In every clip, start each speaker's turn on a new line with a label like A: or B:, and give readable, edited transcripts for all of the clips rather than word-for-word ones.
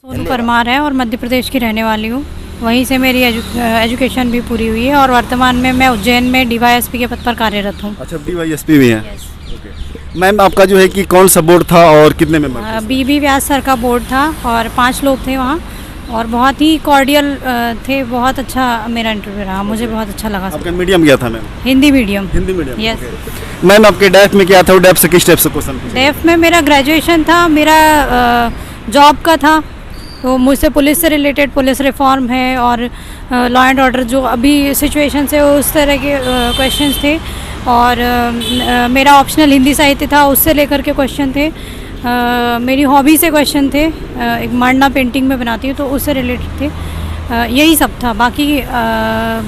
A: सोनू परमार है और मध्य प्रदेश की रहने वाली हूँ। वहीं से मेरी एजुकेशन भी पूरी हुई है और वर्तमान में मैं उज्जैन में डीवाईएसपी के पद पर कार्यरत हूँ।
B: अच्छा, डीवाईएसपी भी हैं। ओके मैम, आपका जो है कि कौन सा बोर्ड था और कितने मेंबर थे?
A: बीबी व्यास सर का बोर्ड था और 5 लोग थे वहाँ और बहुत ही कॉर्डियल थे। बहुत अच्छा मेरा इंटरव्यू रहा, मुझे बहुत अच्छा लगा।
B: आपका मीडियम क्या था ma'am?
A: Hindi medium.
B: Hindi medium,
A: yes.
B: Ma'am आपके डेफ में क्या था और डेफ से किस टाइप से क्वेश्चन पूछे?
A: डेफ में मेरा ग्रेजुएशन था, मेरा जॉब का था, तो मुझसे पुलिस से रिलेटेड पुलिस रिफॉर्म है और लॉ एंड ऑर्डर जो अभी सिचुएशन से उस तरह के क्वेश्चंस थे। और मेरा ऑप्शनल हिंदी साहित्य था, उससे लेकर के क्वेश्चन थे। मेरी हॉबी से क्वेश्चन थे, एक मांडना पेंटिंग में बनाती हूँ तो उससे रिलेटेड थे। यही सब था। बाकी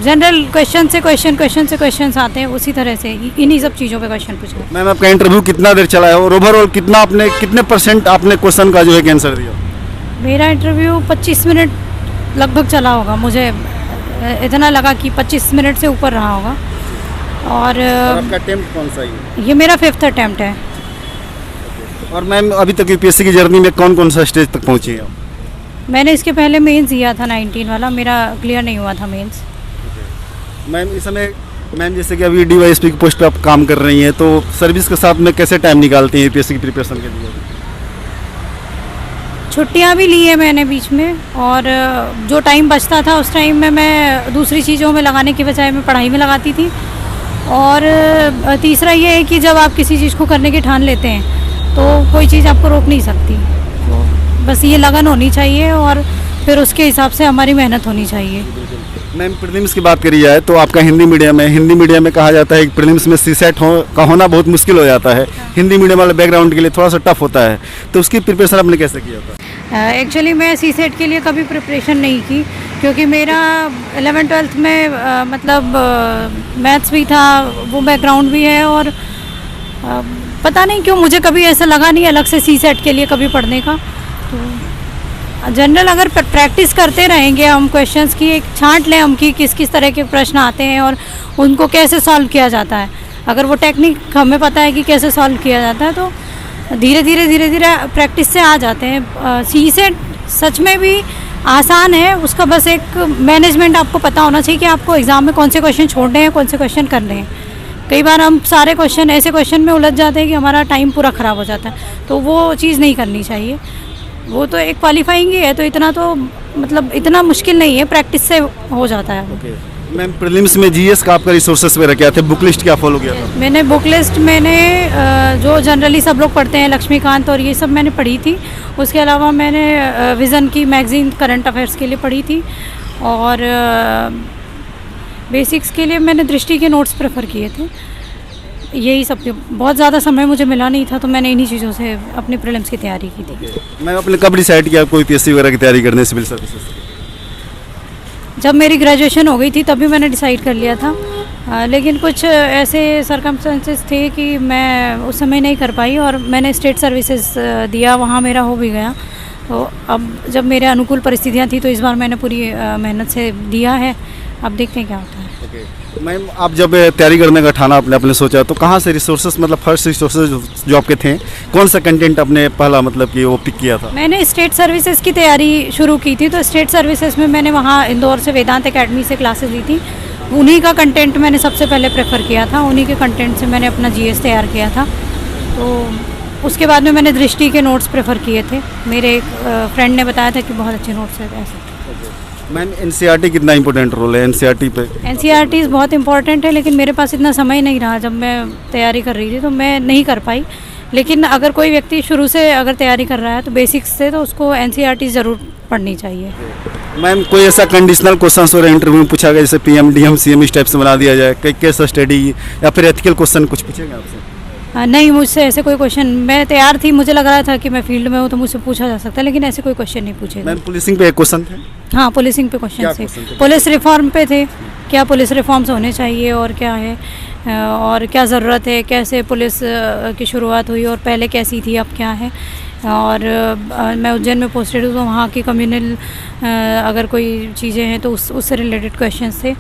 A: जनरल क्वेश्चन से क्वेश्चंस आते हैं, उसी तरह से इन्हीं सब चीज़ों पे क्वेश्चन पूछे।
B: मैम आपका इंटरव्यू कितना देर चला है और ओवरऑल कितने परसेंट आपने क्वेश्चन का जो है आंसर दिया?
A: मेरा इंटरव्यू 25 मिनट लगभग चला होगा। मुझे इतना लगा कि 25 मिनट से ऊपर रहा होगा। और
B: आपका अटेम्प्ट कौन सा है?
A: ये मेरा 5th अटेम्प्ट है।
B: और मैम अभी तक यूपीएससी की जर्नी में कौन कौन सा स्टेज तक पहुंची है?
A: मैंने इसके पहले मेंस दिया था 19 वाला, मेरा क्लियर नहीं हुआ था मेंस।
B: मैम इस समय जैसे कि अभी डीवाईएसपी की पोस्ट पे आप काम कर रही हैं, तो सर्विस के साथ में कैसे टाइम निकालती हैं यूपीएससी की प्रिपरेशन के लिए?
A: छुट्टियां भी ली है मैंने बीच में, और जो टाइम बचता था उस टाइम में मैं दूसरी चीज़ों में लगाने की बजाय मैं पढ़ाई में लगाती थी। और तीसरा ये है कि जब आप किसी चीज़ को करने की ठान लेते हैं तो कोई चीज़ आपको रोक नहीं सकती। तो बस ये लगन होनी चाहिए और फिर उसके हिसाब से हमारी मेहनत होनी चाहिए।
B: मैम प्रीलिम्स की बात करी जाए तो आपका हिंदी मीडियम है। हिंदी मीडियम में कहा जाता है कि प्रीलिम्स में सीसेट का होना बहुत मुश्किल हो जाता है। हिंदी मीडियम वाले बैकग्राउंड के लिए थोड़ा सा टफ होता है, तो उसकी प्रिपरेशन आपने कैसे किया था?
A: एक्चुअली मैं सीसेट के लिए कभी प्रिपरेशन नहीं की, क्योंकि मेरा 11th-12th में मतलब मैथ्स भी था, वो बैकग्राउंड भी है। और पता नहीं क्यों मुझे कभी ऐसा लगा नहीं अलग से सीसेट के लिए कभी पढ़ने का। तो जनरल अगर प्रैक्टिस करते रहेंगे हम क्वेश्चंस की, एक छांट लें हम कि किस किस तरह के प्रश्न आते हैं और उनको कैसे सॉल्व किया जाता है, अगर वो टेक्निक हमें पता है कि कैसे सॉल्व किया जाता है तो धीरे धीरे प्रैक्टिस से आ जाते हैं। सीसेट सच में भी आसान है, उसका बस एक मैनेजमेंट आपको पता होना चाहिए कि आपको एग्ज़ाम में कौन से क्वेश्चन छोड़ने हैं, कौन से क्वेश्चन करने हैं। कई बार हम सारे क्वेश्चन ऐसे क्वेश्चन में उलझ जाते हैं कि हमारा टाइम पूरा ख़राब हो जाता है, तो वो चीज़ नहीं करनी चाहिए। वो तो एक क्वालिफाइंग ही है, तो इतना तो मतलब इतना मुश्किल नहीं है, प्रैक्टिस से हो जाता है।
B: मैम प्रीलिम्स में जीएस का आपका रिसोर्सेस वगैरह क्या थे? बुक लिस्ट क्या फॉलो किया था?
A: मैंने बुक लिस्ट जो जनरली सब लोग पढ़ते हैं, लक्ष्मीकांत और ये सब मैंने पढ़ी थी। उसके अलावा मैंने विज़न की मैगज़ीन करंट अफेयर्स के लिए पढ़ी थी। और बेसिक्स के लिए मैंने दृष्टि के नोट्स प्रेफर किए थे। यही सब थे। बहुत ज़्यादा समय मुझे मिला नहीं था, तो मैंने इन्हीं चीज़ों से अपने प्रीलिम्स की तैयारी की थी।
B: मैम आपने कब डिसाइड किया कोई यूपीएससी वगैरह की तैयारी करने, सिविल सर्विसेज?
A: जब मेरी ग्रेजुएशन हो गई थी तभी मैंने डिसाइड कर लिया था। लेकिन कुछ ऐसे सर्कमस्टेंसेस थे कि मैं उस समय नहीं कर पाई और मैंने स्टेट सर्विसेज दिया, वहाँ मेरा हो भी गया। तो अब जब मेरे अनुकूल परिस्थितियाँ थी तो इस बार मैंने पूरी मेहनत से दिया है। अब देखते हैं क्या होता है।
B: मैम आप जब तैयारी करने का ठाना आपने सोचा तो कहाँ से रिसोर्सेस, मतलब फर्स्ट रिसोर्सेस जो आपके थे, कौन सा कंटेंट आपने पहला मतलब कि वो पिक किया था?
A: मैंने स्टेट सर्विसेज की तैयारी शुरू की थी, तो स्टेट सर्विसेज में मैंने वहाँ इंदौर से वेदांत एकेडमी से क्लासेस ली थी। उन्हीं का कंटेंट मैंने सबसे पहले प्रेफर किया था, उन्हीं के कंटेंट से मैंने अपना जीएस तैयार किया था। तो उसके बाद में मैंने दृष्टि के नोट्स प्रेफर किए थे। मेरे एक फ्रेंड ने बताया था कि बहुत अच्छे नोट्स हैं ऐसे।
B: मैम एनसीईआरटी कितना इंपॉर्टेंट रोल है एनसीईआरटी पे?
A: एनसीईआरटी बहुत इंपॉर्टेंट है, लेकिन मेरे पास इतना समय नहीं रहा। जब मैं तैयारी कर रही थी तो मैं नहीं कर पाई। लेकिन अगर कोई व्यक्ति शुरू से अगर तैयारी कर रहा है तो बेसिक्स से, तो उसको एनसीईआरटी ज़रूर पढ़नी चाहिए।
B: मैम कोई ऐसा कंडीशनल क्वेश्चन हो रहा है इंटरव्यू में पूछा गया, जैसे पीएम डीएम सीएम इस टाइप से बना दिया जाए, कई केस स्टडी या फिर एथिकल क्वेश्चन कुछ पूछेंगे आपसे?
A: नहीं, मुझसे ऐसे कोई क्वेश्चन, मैं तैयार थी, मुझे लग रहा था कि मैं फील्ड में हूँ तो मुझसे पूछा जा सकता है, लेकिन ऐसे कोई क्वेश्चन नहीं पूछे।
B: मैम पुलिसिंग पे एक क्वेश्चन थे?
A: हाँ, पुलिसिंग पे क्वेश्चन थे। पुलिस रिफॉर्म पे थे, क्या पुलिस रिफॉर्म्स होने चाहिए और क्या है और क्या ज़रूरत है, कैसे पुलिस की शुरुआत हुई और पहले कैसी थी अब क्या है, और मैं उज्जैन में पोस्टेड हूँ, तो वहाँ की कम्युनल अगर कोई चीज़ें हैं तो उससे रिलेटेड क्वेश्चंस थे।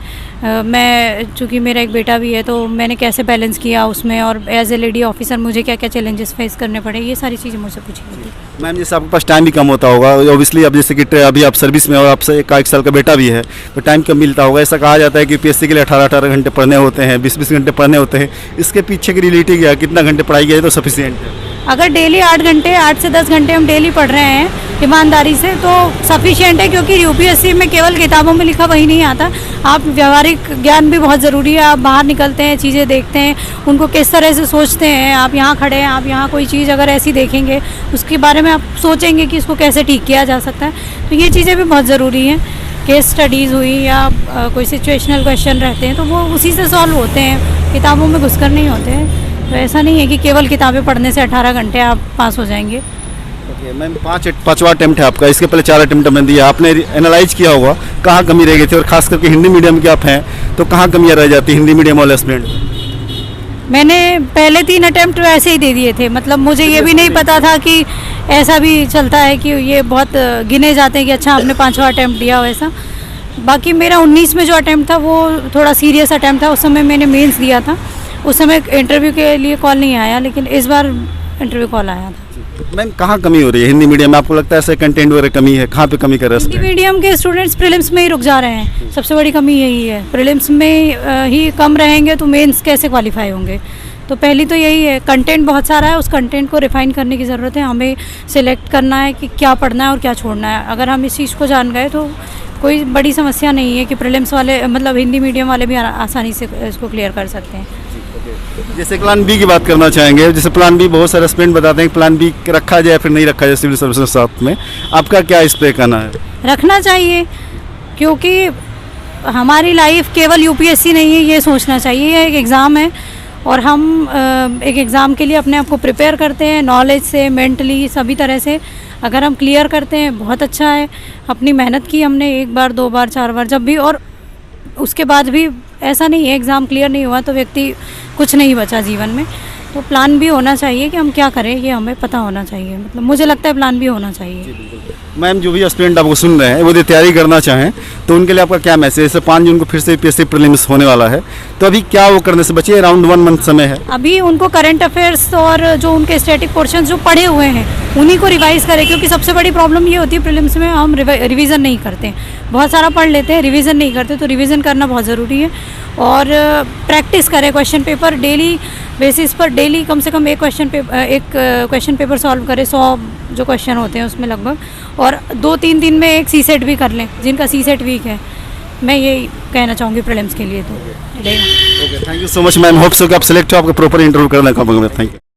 A: मैं चूँकि मेरा एक बेटा भी है, तो मैंने कैसे बैलेंस किया उसमें, और एज ए लेडी ऑफिसर मुझे क्या क्या चैलेंजेस फेस करने पड़े, ये सारी चीज़ें मुझसे पूछी गई थी।
B: मैम जैसे आपके पास टाइम भी कम होता होगा, ऑब्वियसली अब जैसे कि अभी आप सर्विस में और आपसे एक साल का बेटा भी है, तो टाइम कम मिलता होगा। ऐसा कहा जाता है कि पीएससी के लिए 18-18 घंटे पढ़ने होते हैं, 20-20 घंटे पढ़ने होते हैं। इसके पीछे की रियलिटी क्या है, कितना घंटे पढ़ाई गई तो सफिशिएंट है?
A: अगर डेली 8 से 10 घंटे हम डेली पढ़ रहे हैं ईमानदारी से, तो सफिशिएंट है, क्योंकि यूपीएससी में केवल किताबों में लिखा वही नहीं आता। आप व्यवहारिक ज्ञान भी बहुत ज़रूरी है। आप बाहर निकलते हैं, चीज़ें देखते हैं, उनको किस तरह से सोचते हैं। आप यहाँ खड़े हैं, आप यहाँ कोई चीज़ अगर ऐसी देखेंगे, उसके बारे में आप सोचेंगे कि इसको कैसे ठीक किया जा सकता है। तो ये चीज़ें भी बहुत ज़रूरी हैं। केस स्टडीज़ हुई या कोई सिचुएशनल क्वेश्चन रहते हैं, तो वो उसी से सॉल्व होते हैं, किताबों में घुसकर नहीं होते हैं। तो ऐसा नहीं है कि केवल किताबें पढ़ने से 18 घंटे आप पास हो जाएंगे।
B: ओके मैम, पाँचवा अटेम्प्ट है आपका, इसके पहले 4 अटेम्प्ट हमने दिया। आपने एनालाइज किया होगा कहाँ कमी रह गई थी, और खास करके हिंदी मीडियम के आप हैं तो कहाँ कमियाँ रह जाती हिंदी मीडियम वाले स्टूडेंट?
A: मैंने पहले 3 अटेम्प्ट वैसे ही दे दिए थे, मतलब मुझे ये भी नहीं पता था कि ऐसा भी चलता है कि ये बहुत गिने जाते हैं कि अच्छा आपने 5वां अटेम्प्ट दिया वैसा। बाकी मेरा 19 में जो अटेम्प्ट था वो थोड़ा सीरियस अटेम्प्ट था। उस समय मैंने मेंस दिया था, उस समय इंटरव्यू के लिए कॉल नहीं आया, लेकिन इस बार इंटरव्यू कॉल आया था।
B: मैम कहाँ कमी हो रही है हिंदी मीडियम में? आपको लगता है ऐसे कंटेंट वगैरह कमी है, कहाँ पे कमी कर रहे हैं?
A: हिंदी मीडियम के स्टूडेंट्स प्रीलिम्स में ही रुक जा रहे हैं, सबसे बड़ी कमी यही है। प्रीलिम्स में ही कम रहेंगे तो मेंस कैसे क्वालिफाई होंगे? तो पहली तो यही है, कंटेंट बहुत सारा है, उस कंटेंट को रिफाइन करने की ज़रूरत है। हमें सिलेक्ट करना है कि क्या पढ़ना है और क्या छोड़ना है। अगर हम इस चीज़ को जान गए तो कोई बड़ी समस्या नहीं है कि प्रीलिम्स वाले मतलब हिंदी मीडियम वाले भी आसानी से इसको क्लियर कर सकते हैं।
B: जैसे प्लान बी की बात करना चाहेंगे, जैसे प्लान बी बहुत सारे स्टूडेंट बताते हैं कि प्लान बी रखा जाए फिर नहीं रखा जाए सिविल सर्विस के साथ में, आपका क्या इस पे कहना है?
A: रखना चाहिए, क्योंकि हमारी लाइफ केवल यूपीएससी नहीं है, ये सोचना चाहिए। ये एक एग्ज़ाम है और हम एक एग्ज़ाम के लिए अपने आप को प्रिपेयर करते हैं, नॉलेज से, मेंटली, सभी तरह से। अगर हम क्लियर करते हैं बहुत अच्छा है। अपनी मेहनत की हमने 1 बार 2 बार 4 बार जब भी, और उसके बाद भी ऐसा नहीं है एग्ज़ाम क्लियर नहीं हुआ तो व्यक्ति कुछ नहीं बचा जीवन में। तो प्लान भी होना चाहिए कि हम क्या करें, ये हमें पता होना चाहिए। मतलब मुझे लगता है प्लान भी होना चाहिए।
B: मैम जो भी स्टूडेंट आपको सुन रहे हैं वो यदि तैयारी करना चाहें तो उनके लिए आपका क्या मैसेज? जैसे 5 जून को फिर से पीएससी प्रीलिम्स होने वाला है, तो अभी क्या वो करने से बचिए? अराउंड 1 मंथ समय है।
A: अभी उनको करंट अफेयर्स और जो उनके स्टैटिक पोर्शन जो पढ़े हुए हैं उन्हीं को रिवाइज़ करें, क्योंकि सबसे बड़ी प्रॉब्लम ये होती है प्रीलिम्स में हम रिवीजन नहीं करते। बहुत सारा पढ़ लेते हैं, रिवीजन नहीं करते, तो रिवीजन करना बहुत ज़रूरी है। और प्रैक्टिस करें, क्वेश्चन पेपर डेली बेसिस पर डेली कम से कम एक क्वेश्चन पेपर सॉल्व करें। 100 जो क्वेश्चन होते हैं उसमें लगभग, और 2-3 दिन में एक सीसेट भी कर लें जिनका सीसेट वीक है। मैं यही कहना चाहूँगी प्रीलिम्स के लिए। तो
B: okay, thank you so much ma'am. Hope so कि आप सिलेक्ट हो, आपको प्रॉपर इंटरव्यू करने का मौका मिले। Thank you.